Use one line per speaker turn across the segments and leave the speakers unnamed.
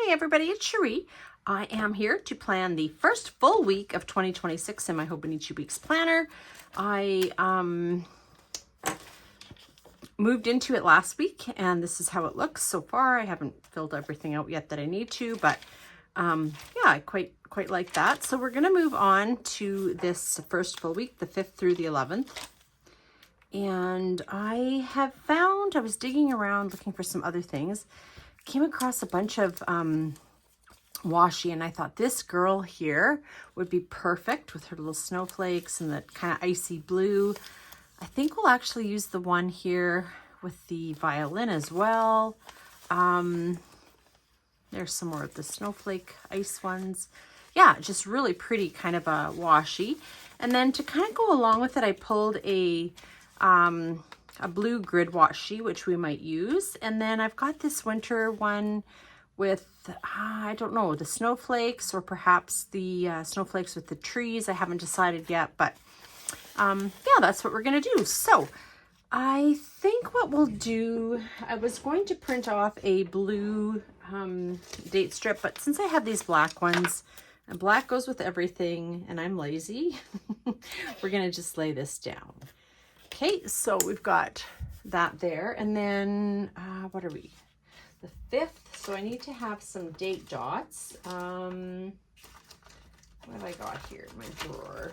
Everybody, it's Cherie. I am here to plan the first full week of 2026 in my Hobonichi Weeks planner. I moved into it last week and this is how it looks so far. I haven't filled everything out yet that I need to, but yeah, I quite like that. So we're going to move on to this first full week, the 5th through the 11th. And I was digging around looking for some other things. Came across a bunch of washi, and I thought this girl here would be perfect with her little snowflakes and that kind of icy blue. I think we'll actually use the one here with the violin as well. There's some more of the snowflake ice ones. Yeah, just really pretty kind of a washi. And then to kind of go along with it, I pulled a blue grid washi, which we might use. And then I've got this winter one with, I don't know, the snowflakes or perhaps the snowflakes with the trees. I haven't decided yet, but yeah, that's what we're going to do. So I think what we'll do, I was going to print off a blue date strip, but since I have these black ones, and black goes with everything, and I'm lazy, we're going to just lay this down. Okay, so we've got that there, and then what are we? The 5th, so I need to have some date dots. What have I got here in my drawer?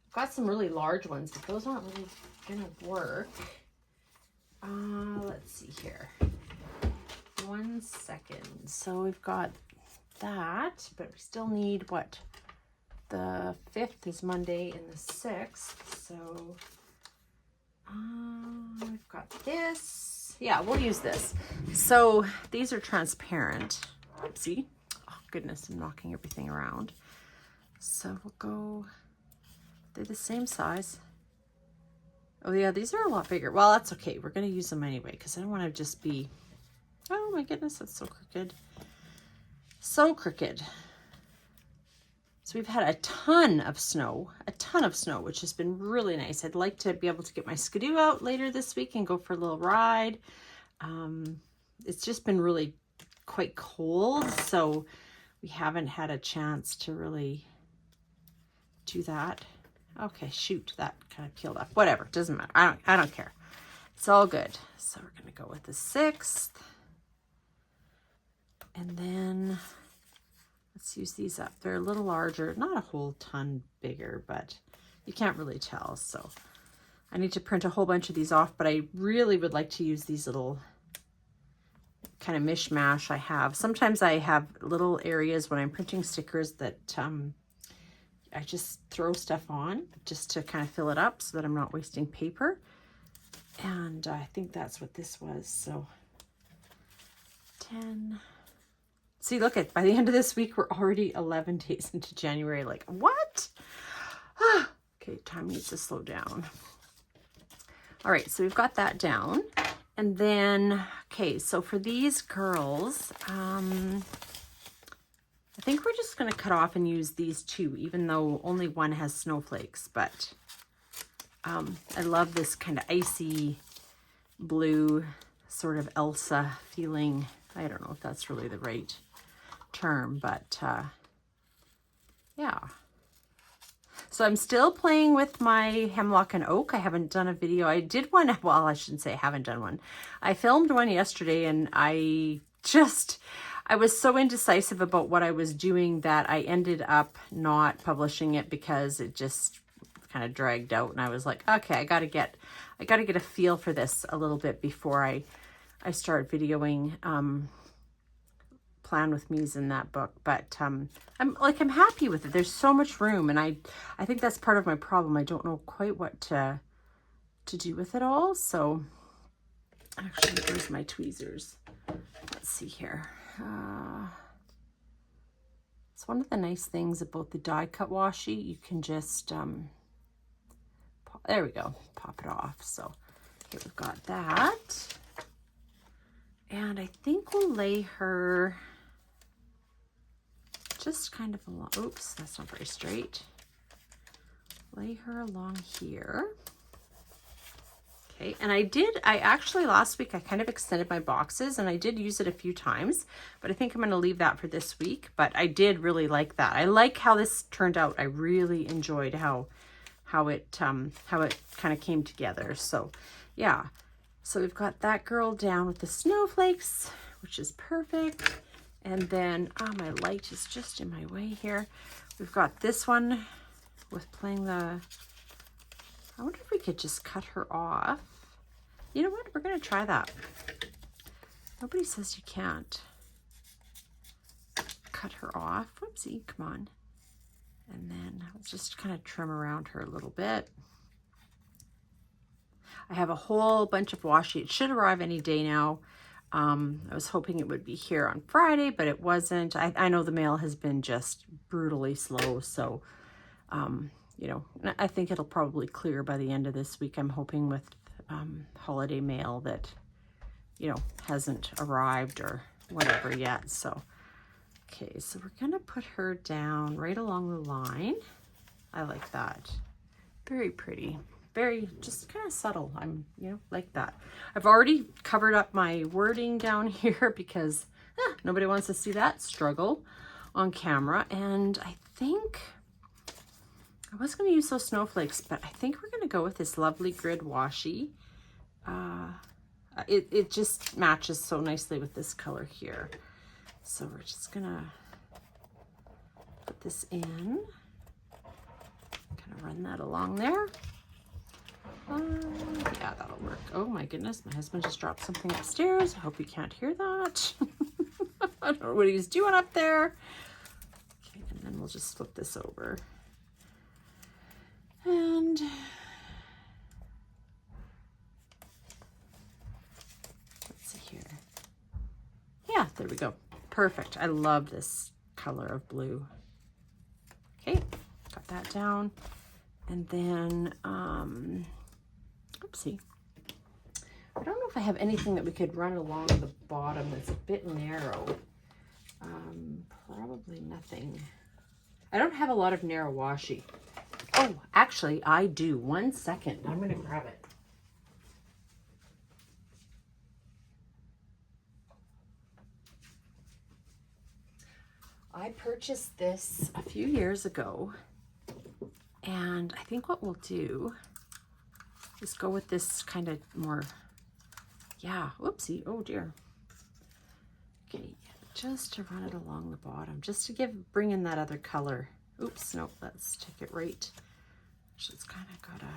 I've got some really large ones, but those aren't really gonna work. Let's see here. 1 second. So we've got that, but we still need what? The 5th is Monday and the 6th, so we've got this. Yeah, we'll use this. So these are transparent. See? Oh goodness, I'm knocking everything around. So we'll go, they're the same size. Oh yeah, these are a lot bigger. Well, that's okay. We're going to use them anyway because I don't want to just be, oh my goodness, that's so crooked. So crooked. So we've had a ton of snow, which has been really nice. I'd like to be able to get my Skidoo out later this week and go for a little ride. It's just been really quite cold, so we haven't had a chance to really do that. Okay, shoot, that kind of peeled off. Whatever, doesn't matter. I don't care. It's all good. So we're gonna go with the 6th. And then let's use these up. They're a little larger, not a whole ton bigger, but you can't really tell. So I need to print a whole bunch of these off, but I really would like to use these little kind of mishmash I have. Sometimes I have little areas when I'm printing stickers that I just throw stuff on just to kind of fill it up so that I'm not wasting paper. And I think that's what this was. So 10. See, look at, by the end of this week, we're already 11 days into January. Like, what? Okay, time needs to slow down. All right, so we've got that down. And then, okay, so for these girls, I think we're just going to cut off and use these two, even though only one has snowflakes. But I love this kind of icy blue, sort of Elsa feeling. I don't know if that's really the right term, but yeah. So I'm still playing with my hemlock and oak. I haven't done a video. I did one, well, I shouldn't say I haven't done one. I filmed one yesterday and I was so indecisive about what I was doing that I ended up not publishing it because it just kind of dragged out, and I was like, okay, I gotta get a feel for this a little bit before I start videoing Plan with Me's in that book. But I'm happy with it. There's so much room, and I think that's part of my problem. I don't know quite what to do with it all. So actually, here's my tweezers. Let's see here. It's one of the nice things about the die cut washi. You can just there we go, pop it off. So Okay, we've got that. And I think we'll lay her just kind of along. Oops, that's not very straight. Lay her along here. Okay, and I actually last week I kind of extended my boxes and I did use it a few times, but I think I'm going to leave that for this week. But I did really like that. I like how this turned out. I really enjoyed how it kind of came together. So yeah, so we've got that girl down with the snowflakes, which is perfect. And then, my light is just in my way here. We've got this one with playing the, I wonder if we could just cut her off. You know what? We're going to try that. Nobody says you can't cut her off. Whoopsie, come on. And then I'll just kind of trim around her a little bit. I have a whole bunch of washi. It should arrive any day now. I was hoping it would be here on Friday, but it wasn't. I know the mail has been just brutally slow. So, you know, I think it'll probably clear by the end of this week. I'm hoping with holiday mail that, you know, hasn't arrived or whatever yet. So, okay, so we're going to put her down right along the line. I like that. Very pretty. Very just kind of subtle. You know, like that. I've already covered up my wording down here because nobody wants to see that struggle on camera. And I think I was going to use those snowflakes, but I think we're going to go with this lovely grid washi. It just matches so nicely with this color here. So we're just going to put this in, kind of run that along there. Yeah, that'll work. Oh my goodness, my husband just dropped something upstairs. I hope you can't hear that. I don't know what he's doing up there. Okay, and then we'll just flip this over. And let's see here. Yeah, there we go. Perfect. I love this color of blue. Okay, got that down. And then, oopsie. I don't know if I have anything that we could run along the bottom that's a bit narrow. Probably nothing. I don't have a lot of narrow washi. Oh, actually, I do. 1 second. I'm going to grab it. I purchased this a few years ago. And I think what we'll do is go with this kind of more, yeah, whoopsie, oh dear. Okay, just to run it along the bottom, just to bring in that other color. Oops, nope, let's take it right. She's kind of got a,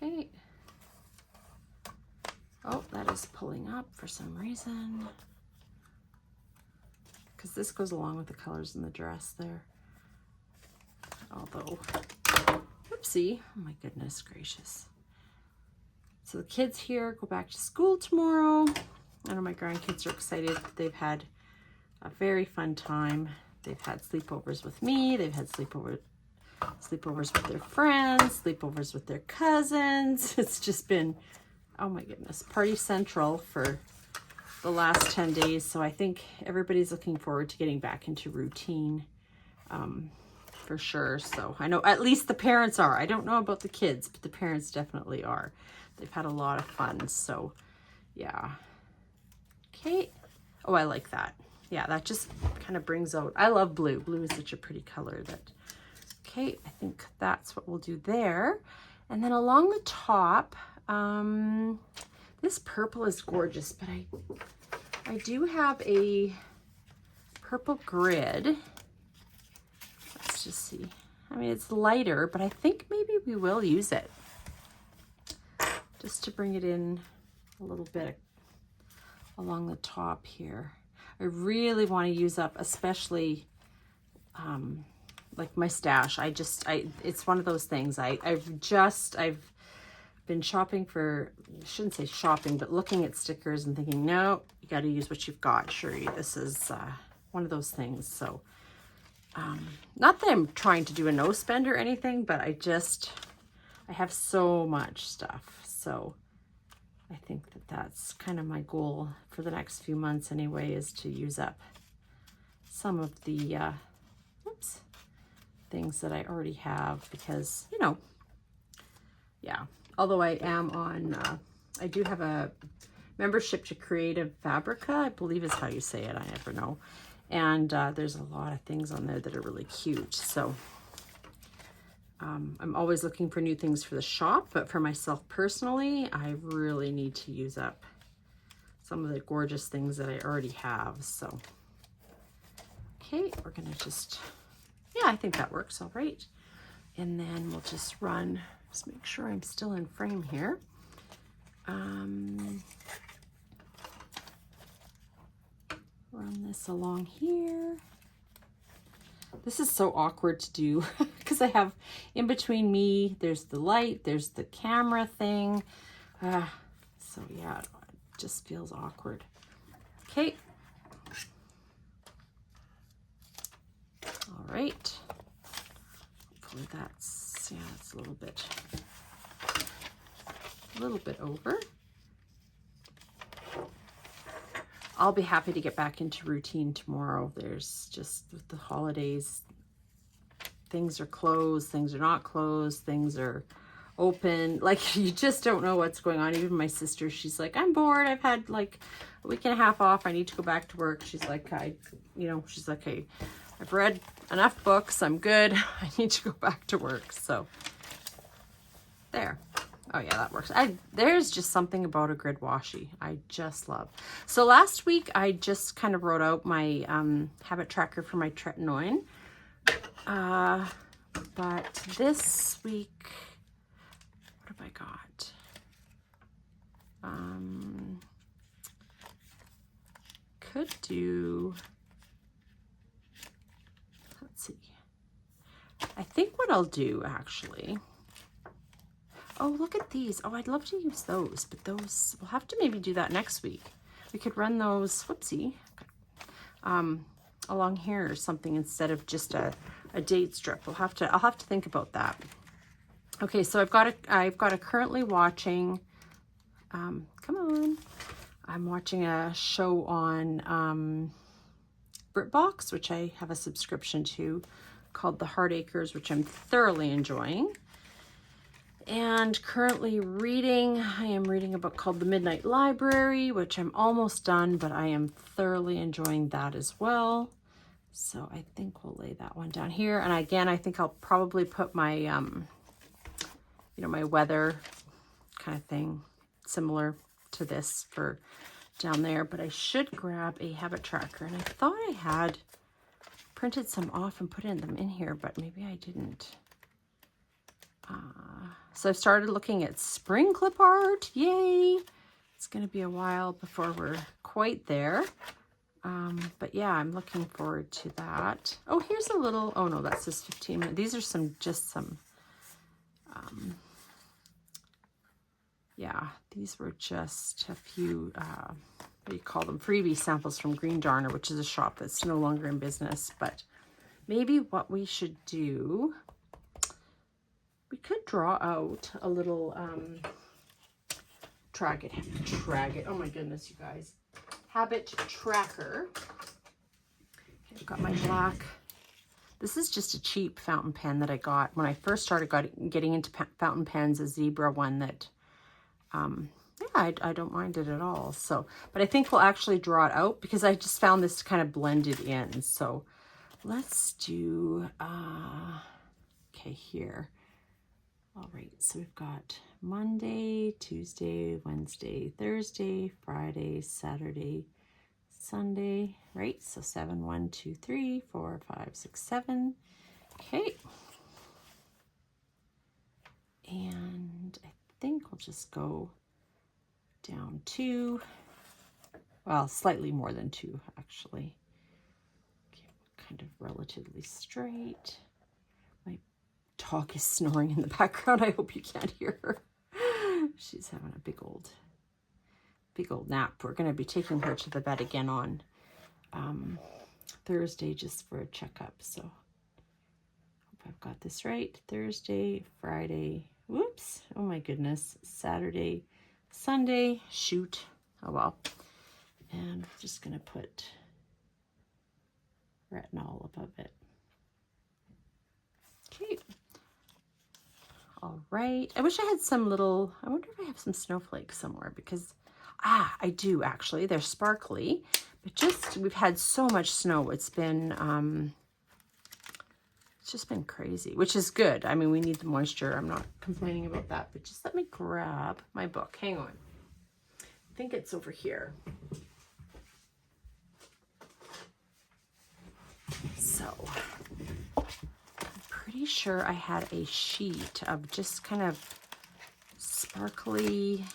okay. Oh, that is pulling up for some reason. Because this goes along with the colors in the dress there. Although, whoopsie, oh my goodness gracious. So the kids here go back to school tomorrow. I know my grandkids are excited. They've had a very fun time. They've had sleepovers with me. They've had sleepovers with their friends, sleepovers with their cousins. It's just been, oh my goodness, party central for the last 10 days. So I think everybody's looking forward to getting back into routine, for sure. So I know at least the parents are. I don't know about the kids, but the parents definitely are. They've had a lot of fun. So yeah. Okay. Oh, I like that. Yeah, that just kind of brings out, I love blue. Blue is such a pretty color that, okay, I think that's what we'll do there. And then along the top, this purple is gorgeous, but I do have a purple grid. Let's just see. I mean, it's lighter, but I think maybe we will use it just to bring it in a little bit along the top here. I really want to use up, especially like my stash. It's one of those things. I've been shopping for, I shouldn't say shopping, but looking at stickers and thinking, no, you got to use what you've got, Sherry. This is one of those things. So not that I'm trying to do a no spend or anything, but I just I have so much stuff. So I think that that's kind of my goal for the next few months anyway, is to use up some of the things that I already have, because, you know, yeah, although I am on, I do have a membership to Creative Fabrica, I believe is how you say it, I never know. And there's a lot of things on there that are really cute. So I'm always looking for new things for the shop, but for myself personally, I really need to use up some of the gorgeous things that I already have. So, okay, we're gonna just, yeah, I think that works all right. And then we'll just run, just make sure I'm still in frame here. Run this along here. This is so awkward to do because I have in between me, there's the light, there's the camera thing. So yeah, it just feels awkward. Okay. All right. Hopefully that's, yeah, it's a little bit over. I'll be happy to get back into routine tomorrow. There's just, with the holidays, things are closed, things are not closed, things are open. Like, you just don't know what's going on. Even my sister, she's like, I'm bored. I've had like a week and a half off. I need to go back to work. She's like, she's like, hey, I've read enough books. I'm good. I need to go back to work. So there. Oh yeah, that works. There's just something about a grid washi I just love. So last week I just kind of wrote out my habit tracker for my tretinoin. But this week, what have I got? Could do, let's see. I think what I'll do actually, oh, look at these. Oh, I'd love to use those, but those, we'll have to maybe do that next week. We could run those, whoopsie, along here or something instead of just a date strip. I'll have to think about that. Okay, so I've got a currently watching, come on. I'm watching a show on BritBox, which I have a subscription to, called The Heartacres, which I'm thoroughly enjoying. And currently I am reading a book called The Midnight Library, which I'm almost done, but I am thoroughly enjoying that as well. So I think we'll lay that one down here. And again, I think I'll probably put my, my weather kind of thing, similar to this, for down there. But I should grab a habit tracker. And I thought I had printed some off and put them in here, but maybe I didn't. So I've started looking at spring clip art. Yay! It's going to be a while before we're quite there. But yeah, I'm looking forward to that. Oh, here's a little, oh no, that's just 15 minutes. These are just some, yeah, these were just a few, what do you call them? Freebie samples from Green Darner, which is a shop that's no longer in business. But maybe what we should do, we could draw out a little, track it, oh my goodness, you guys. Habit tracker. Okay, I've got my black. This is just a cheap fountain pen that I got when I first started getting into fountain pens, a zebra one that, yeah, I don't mind it at all. So, but I think we'll actually draw it out because I just found this kind of blended in. So let's do, okay, here. All right, so we've got Monday, Tuesday, Wednesday, Thursday, Friday, Saturday, Sunday, right? So 7, 1, 2, 3, 4, 5, 6, 7. Okay. And I think we'll just go down 2. Well, slightly more than 2, actually. Okay, kind of relatively straight. Dog is snoring in the background. I hope you can't hear her. She's having a big old nap. We're going to be taking her to the vet again on Thursday just for a checkup. So hope I've got this right. Thursday, Friday. Whoops. Oh my goodness. Saturday, Sunday, shoot. Oh well. And we're just going to put retinol above it. Okay. All right. I wish I had some little, I wonder if I have some snowflakes somewhere because, I do actually. They're sparkly, but just, we've had so much snow. It's just been crazy, which is good. I mean, we need the moisture. I'm not complaining about that, but just let me grab my book. Hang on. I think it's over here. So, I'm pretty sure I had a sheet of just kind of sparkly,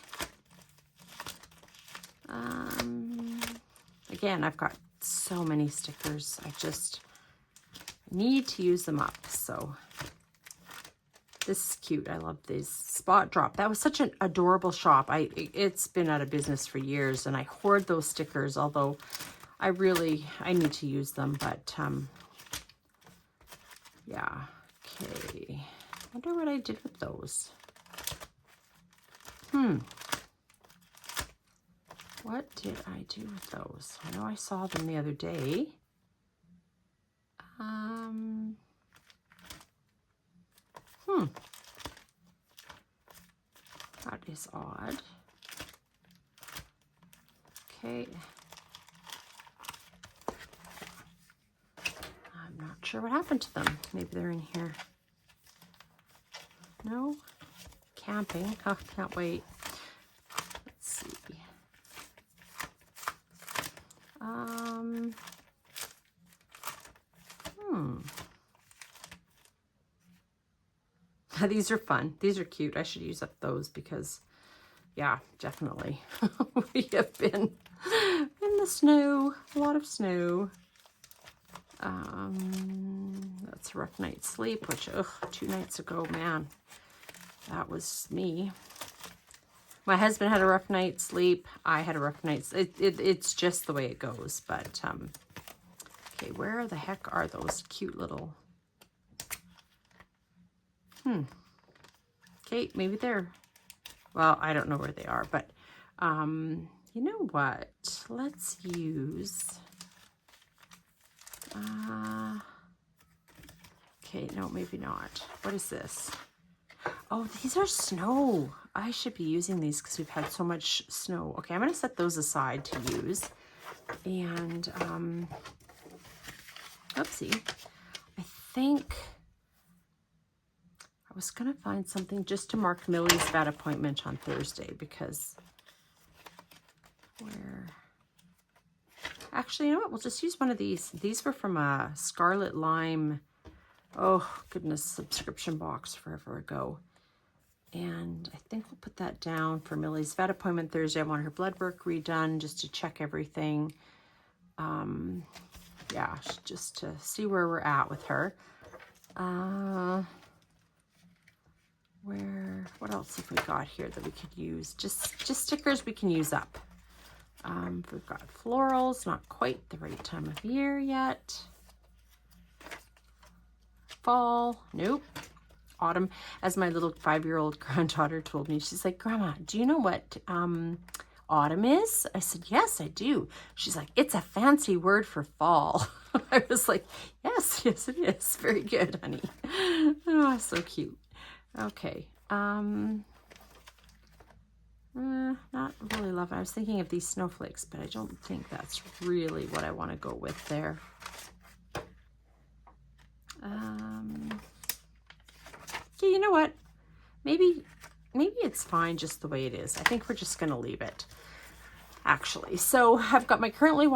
again, I've got so many stickers. I just need to use them up. So this is cute. I love these. Spot Drop. That was such an adorable shop. It's been out of business for years, and I hoard those stickers, although I need to use them, but yeah. Okay. I wonder what I did with those. What did I do with those? I know I saw them the other day. That is odd. Okay. I'm not sure what happened to them. Maybe they're in here. No? Camping. Oh, can't wait. Let's see. These are fun. These are cute. I should use up those because, yeah, definitely. We have been in the snow. A lot of snow. That's a rough night's sleep, which, 2 nights ago, man, that was me. My husband had a rough night's sleep. I had a rough night's, it's just the way it goes. But, okay, where the heck are those cute little, okay, maybe they're, well, I don't know where they are, but, you know what? Let's use, okay, no, maybe not. What is this? Oh, these are snow. I should be using these because we've had so much snow. Okay, I'm going to set those aside to use. And, oopsie. I think I was going to find something just to mark Millie's vet appointment on Thursday because actually, you know what? We'll just use one of these. These were from a Scarlet Lime, oh goodness, subscription box forever ago. And I think we'll put that down for Millie's vet appointment Thursday. I want her blood work redone just to check everything. Yeah, just to see where we're at with her. What else have we got here that we could use? Just stickers we can use up. We've got florals, not quite the right time of year yet. Fall, nope. Autumn, as my little 5-year-old granddaughter told me, she's like, Grandma, do you know what autumn is? I said, yes, I do. She's like, it's a fancy word for fall. I was like, yes, it is. Very good, honey. Oh, so cute. Okay. Not really love it. I was thinking of these snowflakes, but I don't think that's really what I want to go with there. Okay, you know what? Maybe it's fine just the way it is. I think we're just going to leave it, actually. So I've got my currently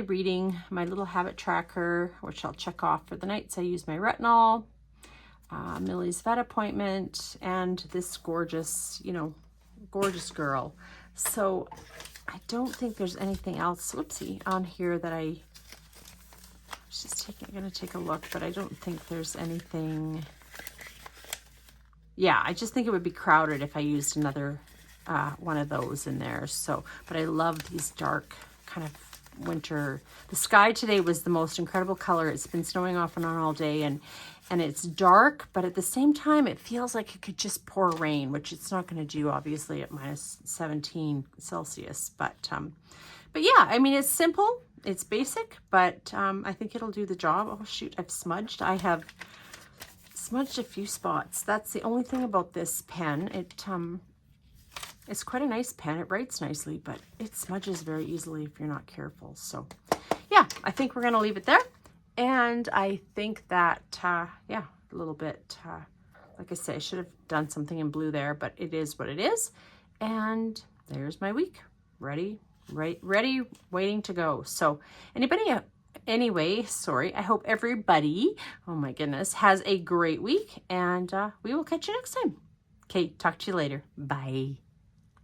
reading, my little habit tracker, which I'll check off for the nights I use my retinol, Millie's vet appointment, and this gorgeous, gorgeous girl. So I don't think there's anything else, whoopsie, on here that I'm going to take a look, but I don't think there's anything. Yeah, I just think it would be crowded if I used another one of those in there. So, but I love these dark kind of winter. The sky today was the most incredible color. It's been snowing off and on all day, and it's dark, but at the same time, it feels like it could just pour rain, which it's not going to do, obviously, at minus 17 Celsius. But yeah, I mean, it's simple, it's basic, but I think it'll do the job. Oh shoot, I've smudged. I have smudged a few spots. That's the only thing about this pen. It's quite a nice pen. It writes nicely, but it smudges very easily if you're not careful. So yeah, I think we're going to leave it there. And I think that, yeah, a little bit, like I say, I should have done something in blue there, but it is what it is. And there's my week. Ready, waiting to go. So anyway, sorry, I hope everybody, oh my goodness, has a great week, and we will catch you next time. Okay, talk to you later. Bye.